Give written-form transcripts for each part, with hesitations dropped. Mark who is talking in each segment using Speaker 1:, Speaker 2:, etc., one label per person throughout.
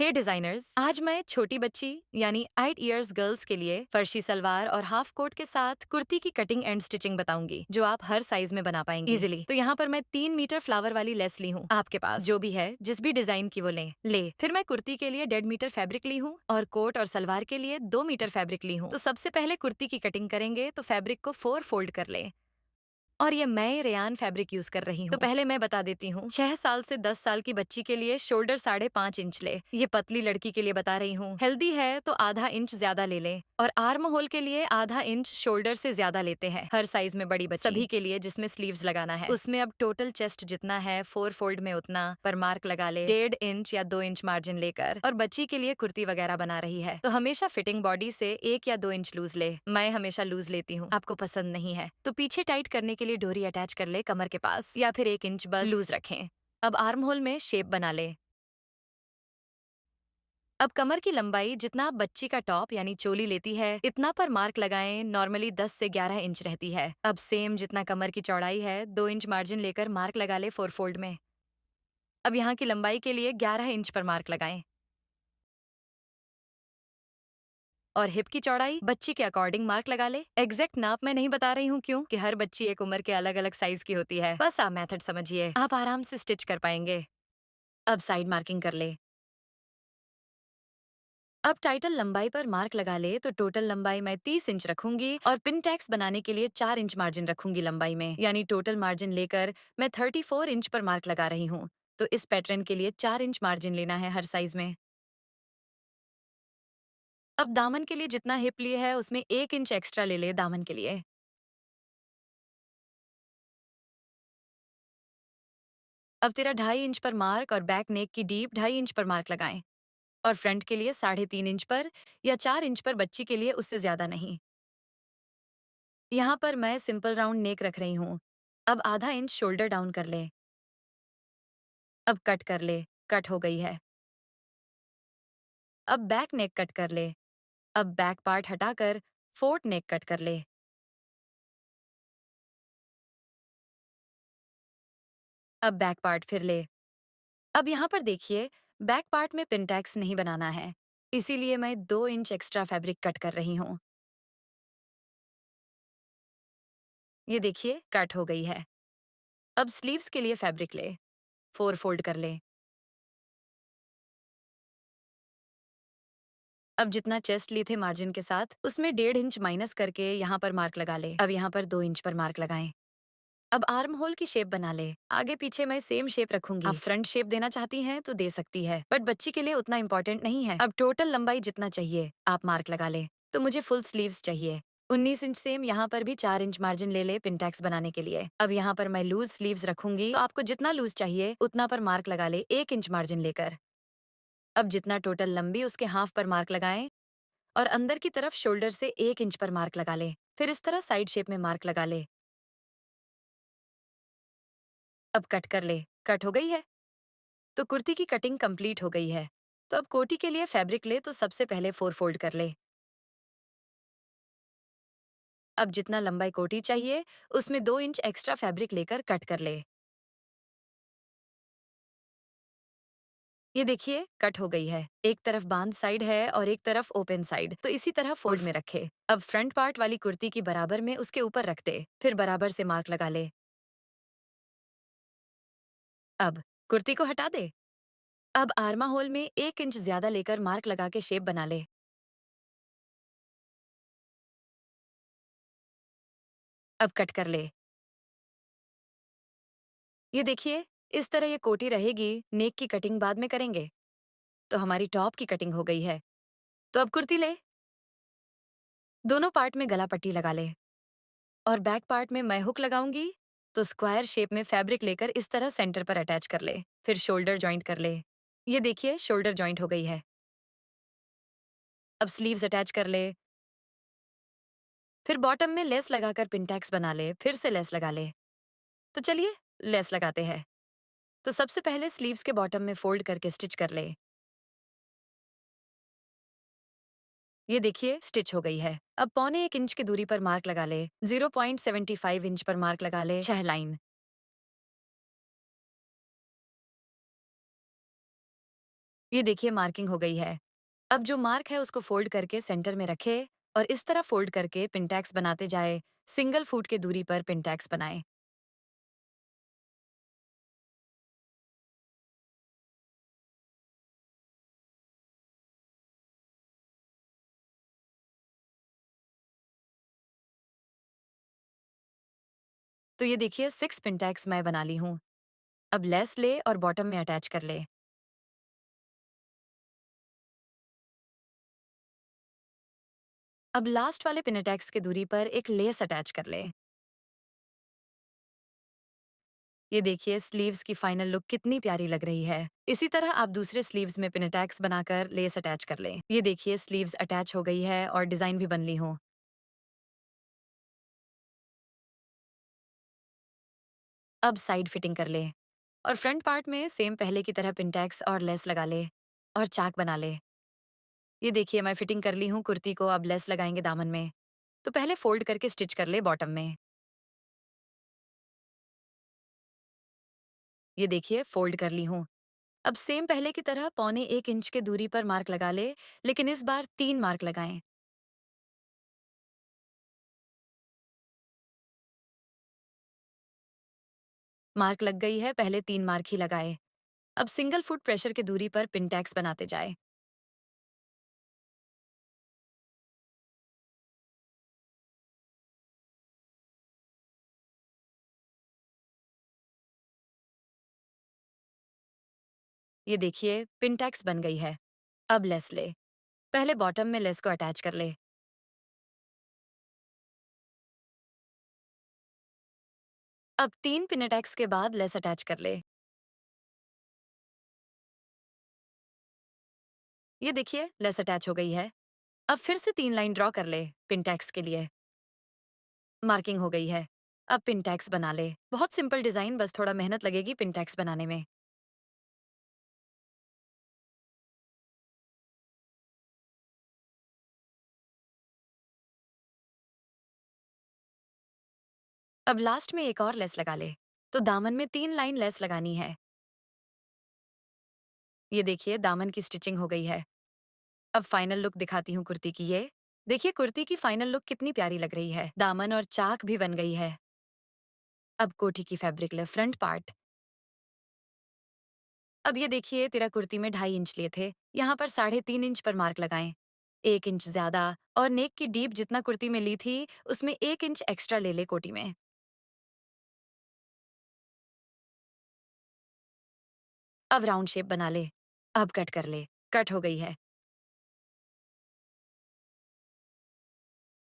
Speaker 1: हे designers, आज मैं छोटी बच्ची यानी 8 इयर्स गर्ल्स के लिए फर्शी सलवार और हाफ कोट के साथ कुर्ती की कटिंग एंड स्टिचिंग बताऊंगी जो आप हर साइज में बना पाएंगी इजीली। तो यहाँ पर मैं 3 मीटर फ्लावर वाली लेस ली हूँ। आपके पास जो भी है, जिस भी डिजाइन की वो ले। फिर मैं कुर्ती के लिए 1.5 मीटर फैब्रिक ली हूँ और कोट और सलवार के लिए 2 मीटर फैब्रिक ली हूँ। तो सबसे पहले कुर्ती की कटिंग करेंगे तो फैब्रिक को 4 फोल्ड कर ले। और ये मैं रेयान फैब्रिक यूज कर रही हूँ। तो पहले मैं बता देती हूँ, 6 साल से 10 साल की बच्ची के लिए शोल्डर 5.5 इंच ले। ये पतली लड़की के लिए बता रही हूँ। हेल्दी है तो आधा इंच ज्यादा ले और आर्म होल के लिए आधा इंच शोल्डर से ज्यादा लेते हैं। हर साइज में बड़ी बच्ची सभी के लिए जिसमें स्लीव्स लगाना है, उसमें अब टोटल चेस्ट जितना है 4 फोल्ड में उतना पर मार्क लगा ले। 1.5 इंच या 2 इंच मार्जिन लेकर। और बच्ची के लिए कुर्ती वगैरह बना रही है तो हमेशा फिटिंग बॉडी से 1 या 2 इंच लूज ले। मैं हमेशा लूज लेती हूँ, आपको पसंद नहीं है तो पीछे टाइट करने के लिए डोरी अटैच कर ले कमर के पास, या फिर 1 इंच बस लूज रखें। अब आर्म होल में शेप बना ले। अब कमर की लंबाई जितना आप बच्ची का टॉप यानी चोली लेती है इतना पर मार्क लगाएं। नॉर्मली 10 से 11 इंच रहती है। अब सेम जितना कमर की चौड़ाई है 2 इंच मार्जिन लेकर मार्क लगा ले 4 फोल्ड में। अब यहाँ की लंबाई के लिए 11 इंच पर मार्क लगाएं। और हिप की चौड़ाई बच्ची के अकॉर्डिंग मार्क लगा ले। एग्जैक्ट नाप मैं नहीं बता रही हूँ क्यों कि हर बच्ची एक उम्र के अलग अलग साइज की होती है। बस आप मेथड समझिए, आप आराम से स्टिच कर पाएंगे। अब साइड मार्किंग कर ले। अब टाइटल लंबाई पर मार्क लगा ले तो टोटल लंबाई मैं 30 इंच रखूंगी और पिन टैक्स बनाने के लिए 4 इंच मार्जिन रखूंगी लंबाई में, यानी टोटल मार्जिन लेकर मैं 34 इंच पर मार्क लगा रही हूँ। तो इस पैटर्न के लिए 4 इंच मार्जिन लेना है हर साइज में। अब दामन के लिए जितना हिप लिए है उसमें 1 इंच एक्स्ट्रा ले दामन के लिए। अब तेरा 2.5 इंच पर मार्क और बैक नेक की डीप 2.5 इंच पर मार्क लगाएं। और फ्रंट के लिए 3.5 इंच पर या 4 इंच पर बच्ची के लिए उससे ज्यादा नहीं। यहाँ पर मैं सिंपल राउंड नेक रख रही हूँ। अब आधा इंच शोल्डर डाउन कर ले। अब कट कर ले। कट हो गई है। अब बैक नेक कट कर ले। अब बैक पार्ट हटाकर फोर्थ नेक कट कर ले। अब बैक पार्ट फिर ले। अब यहाँ पर देखिए, बैक पार्ट में पिनटैक्स नहीं बनाना है, इसीलिए मैं 2 इंच एक्स्ट्रा फैब्रिक कट कर रही हूँ। ये देखिए कट हो गई है। अब स्लीव्स के लिए फैब्रिक ले। 4 फोल्ड कर ले। अब जितना चेस्ट ली थे मार्जिन के साथ उसमें 1.5 इंच माइनस करके यहाँ पर मार्क लगा ले। अब यहाँ पर 2 इंच पर मार्क लगाएं। अब आर्म होल की शेप बना ले। आगे पीछे मैं सेम शेप रखूंगी। आप फ्रंट शेप देना चाहती हैं तो दे सकती है, बट बच्ची के लिए उतना इंपॉर्टेंट नहीं है। अब टोटल लंबाई जितना चाहिए आप मार्क लगा ले। तो मुझे फुल स्लीव्स चाहिए 19 इंच। सेम यहाँ पर भी 4 इंच मार्जिन ले पिनटैक्स बनाने के लिए। अब यहाँ पर मैं लूज स्लीव्स रखूंगी तो आपको जितना लूज चाहिए उतना पर मार्क लगा ले 1 इंच मार्जिन लेकर। अब जितना टोटल लंबी उसके हाफ पर मार्क लगाएं और अंदर की तरफ शोल्डर से 1 इंच पर मार्क लगा ले। फिर इस तरह साइड शेप में मार्क लगा ले। अब कट कर ले। कट हो गई है तो कुर्ती की कटिंग कंप्लीट हो गई है। तो अब कोटी के लिए फैब्रिक ले तो सबसे पहले 4 फोल्ड कर ले। अब जितना लंबाई कोटी चाहिए उसमें 2 इंच एक्स्ट्रा फैब्रिक लेकर कट कर ले। ये देखिए कट हो गई है। एक तरफ बांध साइड है और एक तरफ ओपन साइड, तो इसी तरह फोल्ड में रखे। अब फ्रंट पार्ट वाली कुर्ती की बराबर में उसके ऊपर रख दे, फिर बराबर से मार्क लगा ले। अब कुर्ती को हटा दे। अब आर्मा होल में 1 इंच ज्यादा लेकर मार्क लगा के शेप बना ले। अब कट कर ले। ये देखिए इस तरह ये कोटी रहेगी। नेक की कटिंग बाद में करेंगे। तो हमारी टॉप की कटिंग हो गई है। तो अब कुर्ती ले। दोनों पार्ट में गला पट्टी लगा ले और बैक पार्ट में मैं हुक लगाऊंगी। तो स्क्वायर शेप में फैब्रिक लेकर इस तरह सेंटर पर अटैच कर ले। फिर शोल्डर जॉइंट कर ले। ये देखिए शोल्डर जॉइंट हो गई है। अब स्लीव्स अटैच कर ले। फिर बॉटम में लेस लगाकर पिनटैक्स बना ले। फिर से लेस लगा ले। तो चलिए लेस लगाते हैं। तो सबसे पहले स्लीव्स के बॉटम में फोल्ड करके स्टिच कर ले। ये देखिए स्टिच हो गई है। अब 1.25 इंच की दूरी पर मार्क लगा ले। 0.75 इंच पर मार्क लगा ले 6 लाइन। ये देखिए मार्किंग हो गई है। अब जो मार्क है उसको फोल्ड करके सेंटर में रखे और इस तरह फोल्ड करके पिनटैक्स बनाते जाए। सिंगल फुट के दूरी पर पिनटैक्स बनाएं। तो ये देखिए 6 पिनटैक्स मैं बना ली हूँ। अब लेस ले और बॉटम में अटैच कर ले। अब लास्ट वाले पिनटैक्स की दूरी पर एक लेस अटैच कर ले। ये देखिए स्लीव्स की फाइनल लुक कितनी प्यारी लग रही है। इसी तरह आप दूसरे स्लीव्स में पिनटैक्स बनाकर लेस अटैच कर लें। ये देखिए स्लीव्स अटैच हो गई है और डिजाइन भी बन ली हो। अब साइड फिटिंग कर ले और फ्रंट पार्ट में सेम पहले की तरह पिनटैक्स और लेस लगा ले और चाक बना ले। ये देखिए मैं फिटिंग कर ली हूँ कुर्ती को। अब लेस लगाएंगे दामन में। तो पहले फोल्ड करके स्टिच कर ले बॉटम में। ये देखिए फोल्ड कर ली हूँ। अब सेम पहले की तरह 1.25 इंच के दूरी पर मार्क लगा ले, लेकिन इस बार 3 मार्क लगाएं। मार्क लग गई है, पहले 3 मार्क ही लगाए। अब सिंगल फुट प्रेशर के दूरी पर पिनटैक्स बनाते जाए। ये देखिए पिनटैक्स बन गई है। अब लेस ले। पहले बॉटम में लेस को अटैच कर ले। अब 3 पिनटैक्स के बाद लेस अटैच कर ले। ये देखिए लेस अटैच हो गई है। अब फिर से 3 लाइन ड्रॉ कर ले पिनटैक्स के लिए। मार्किंग हो गई है। अब पिनटैक्स बना ले। बहुत सिंपल डिजाइन, बस थोड़ा मेहनत लगेगी पिनटैक्स बनाने में। अब लास्ट में एक और लेस लगा ले। तो दामन में 3 लाइन लेस लगानी है। ये देखिए दामन की स्टिचिंग हो गई है। अब फाइनल लुक दिखाती हूँ कुर्ती की। ये देखिए कुर्ती की फाइनल लुक कितनी प्यारी लग रही है। दामन और चाक भी बन गई है। अब कोटी की फैब्रिक ले फ्रंट पार्ट। अब ये देखिए तेरा कुर्ती में 2.5 इंच लिए थे, यहाँ पर 3.5 इंच पर मार्क लगाएं। 1 इंच ज्यादा और नेक की डीप जितना कुर्ती में ली थी उसमें 1 इंच एक्स्ट्रा ले ले कोटी में। अब राउंड शेप बना ले। अब कट कर ले। कट हो गई है।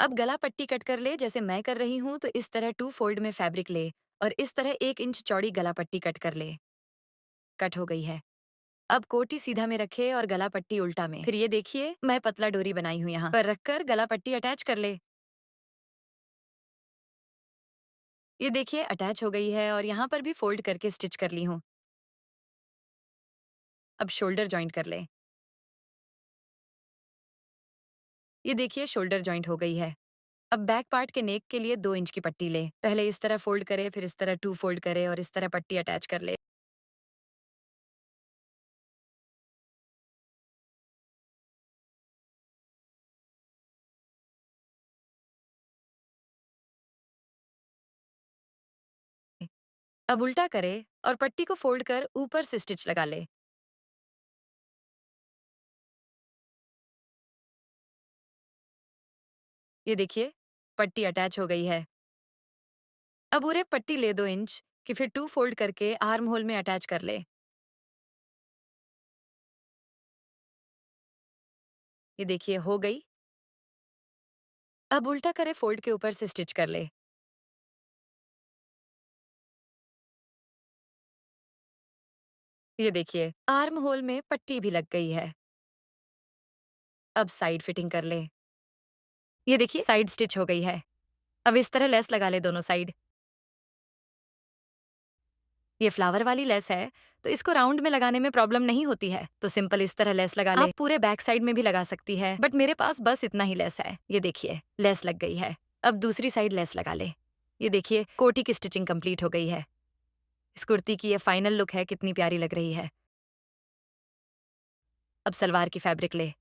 Speaker 1: अब गला पट्टी कट कर ले जैसे मैं कर रही हूँ। तो इस तरह 2 फोल्ड में फैब्रिक ले और इस तरह 1 इंच चौड़ी गला पट्टी कट कर ले। कट हो गई है। अब कोटी सीधा में रखे और गला पट्टी उल्टा में। फिर ये देखिए मैं पतला डोरी बनाई हूँ, यहाँ पर रखकर गला पट्टी अटैच कर ले। ये देखिए अटैच हो गई है और यहाँ पर भी फोल्ड करके स्टिच कर ली हूँ। अब शोल्डर जॉइंट कर ले। ये देखिए शोल्डर जॉइंट हो गई है। अब बैक पार्ट के नेक के लिए 2 इंच की पट्टी ले। पहले इस तरह फोल्ड करे, फिर इस तरह 2 फोल्ड करे और इस तरह पट्टी अटैच कर ले। अब उल्टा करे और पट्टी को फोल्ड कर ऊपर से स्टिच लगा ले। ये देखिए पट्टी अटैच हो गई है। अब उरे पट्टी ले 2 इंच कि फिर 2 फोल्ड करके आर्म होल में अटैच कर ले। ये देखिए हो गई। अब उल्टा करे फोल्ड के ऊपर से स्टिच कर ले। ये देखिए आर्म होल में पट्टी भी लग गई है। अब साइड फिटिंग कर ले। ये देखिए साइड स्टिच हो गई है। अब इस तरह लेस लगा ले दोनों साइड। ये फ्लावर वाली लेस है, तो इसको राउंड में लगाने में प्रॉब्लम नहीं होती है, तो सिंपल इस तरह लेस लगा ले। आप पूरे बैक साइड में भी लगा सकती है, बट मेरे पास बस इतना ही लेस है। ये देखिए लेस लग गई है। अब दूसरी साइड लेस लगा ले। ये देखिए कोटी की स्टिचिंग कंप्लीट हो गई है। इस कुर्ती की ये फाइनल लुक है, कितनी प्यारी लग रही है। अब सलवार की फैब्रिक ले,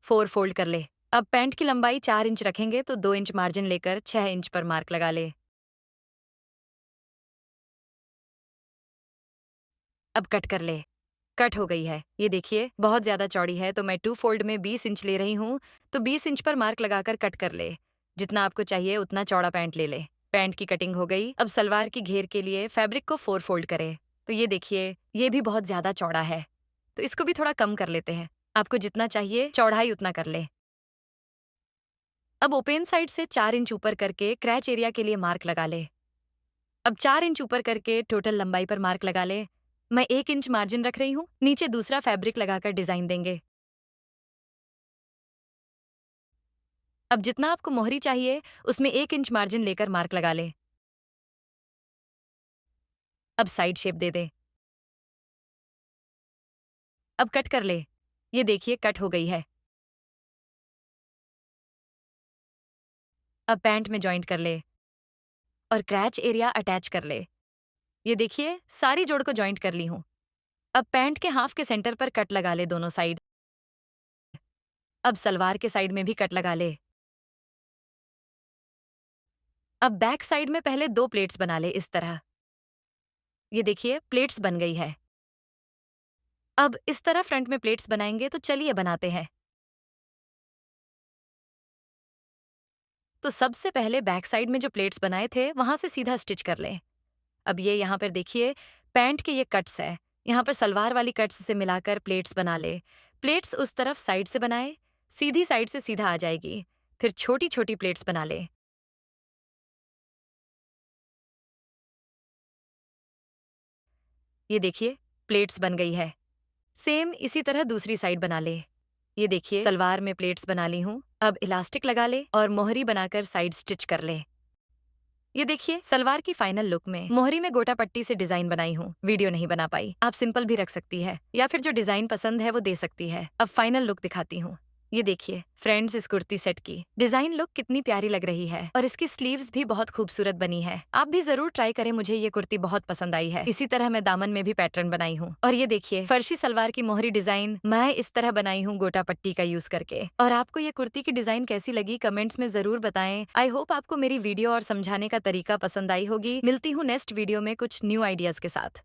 Speaker 1: 4 फोल्ड कर ले। अब पैंट की लंबाई 4 इंच रखेंगे तो 2 इंच मार्जिन लेकर 6 इंच पर मार्क लगा ले। अब कट कर ले। कट हो गई है। ये देखिए बहुत ज्यादा चौड़ी है तो मैं 2 फोल्ड में 20 इंच ले रही हूँ, तो 20 इंच पर मार्क लगाकर कट कर ले। जितना आपको चाहिए उतना चौड़ा पैंट ले ले। पैंट की कटिंग हो गई। अब सलवार की घेर के लिए फैब्रिक को 4 फोल्ड करें। तो ये देखिए ये भी बहुत ज्यादा चौड़ा है, तो इसको भी थोड़ा कम कर लेते हैं। आपको जितना चाहिए चौड़ाई उतना कर ले। अब ओपन साइड से 4 इंच ऊपर करके क्रैच एरिया के लिए मार्क लगा ले। अब 4 इंच ऊपर करके टोटल लंबाई पर मार्क लगा ले। मैं 1 इंच मार्जिन रख रही हूँ, नीचे दूसरा फैब्रिक लगाकर डिजाइन देंगे। अब जितना आपको मोहरी चाहिए उसमें 1 इंच मार्जिन लेकर मार्क लगा ले। अब साइड शेप दे दे। अब कट कर ले। ये देखिए कट हो गई है। अब पैंट में जॉइंट कर ले और क्रैच एरिया अटैच कर ले। ये देखिए सारी जोड़ को जॉइंट कर ली हूँ। अब पैंट के हाफ के सेंटर पर कट लगा ले दोनों साइड। अब सलवार के साइड में भी कट लगा ले। अब बैक साइड में पहले 2 प्लेट्स बना ले इस तरह। ये देखिए प्लेट्स बन गई है। अब इस तरह फ्रंट में प्लेट्स बनाएंगे तो चलिए बनाते हैं। तो सबसे पहले बैक साइड में जो प्लेट्स बनाए थे वहां से सीधा स्टिच कर लें। अब ये यहाँ पर देखिए पैंट के ये कट्स है, यहाँ पर सलवार वाली कट्स से मिलाकर प्लेट्स बना ले। प्लेट्स उस तरफ साइड से बनाए, सीधी साइड से सीधा आ जाएगी। फिर छोटी छोटी प्लेट्स बना ले। ये देखिए प्लेट्स बन गई है। सेम इसी तरह दूसरी साइड बना ले। ये देखिए सलवार में प्लेट्स बना ली हूँ। अब इलास्टिक लगा ले और मोहरी बनाकर साइड स्टिच कर ले। ये देखिए सलवार की फाइनल लुक में मोहरी में गोटा पट्टी से डिजाइन बनाई हूँ। वीडियो नहीं बना पाई, आप सिंपल भी रख सकती है या फिर जो डिजाइन पसंद है वो दे सकती है। अब फाइनल लुक दिखाती हूँ। ये देखिए फ्रेंड्स इस कुर्ती सेट की डिजाइन लुक कितनी प्यारी लग रही है और इसकी स्लीव्स भी बहुत खूबसूरत बनी है। आप भी जरूर ट्राई करें, मुझे ये कुर्ती बहुत पसंद आई है। इसी तरह मैं दामन में भी पैटर्न बनाई हूँ। और ये देखिए फर्शी सलवार की मोहरी डिजाइन मैं इस तरह बनाई हूँ गोटा पट्टी का यूज करके। और आपको ये कुर्ती की डिजाइन कैसी लगी कमेंट्स में जरूर बताएं। आई होप आपको मेरी वीडियो और समझाने का तरीका पसंद आई होगी। मिलती हूँ नेक्स्ट वीडियो में कुछ न्यू आइडियाज के साथ।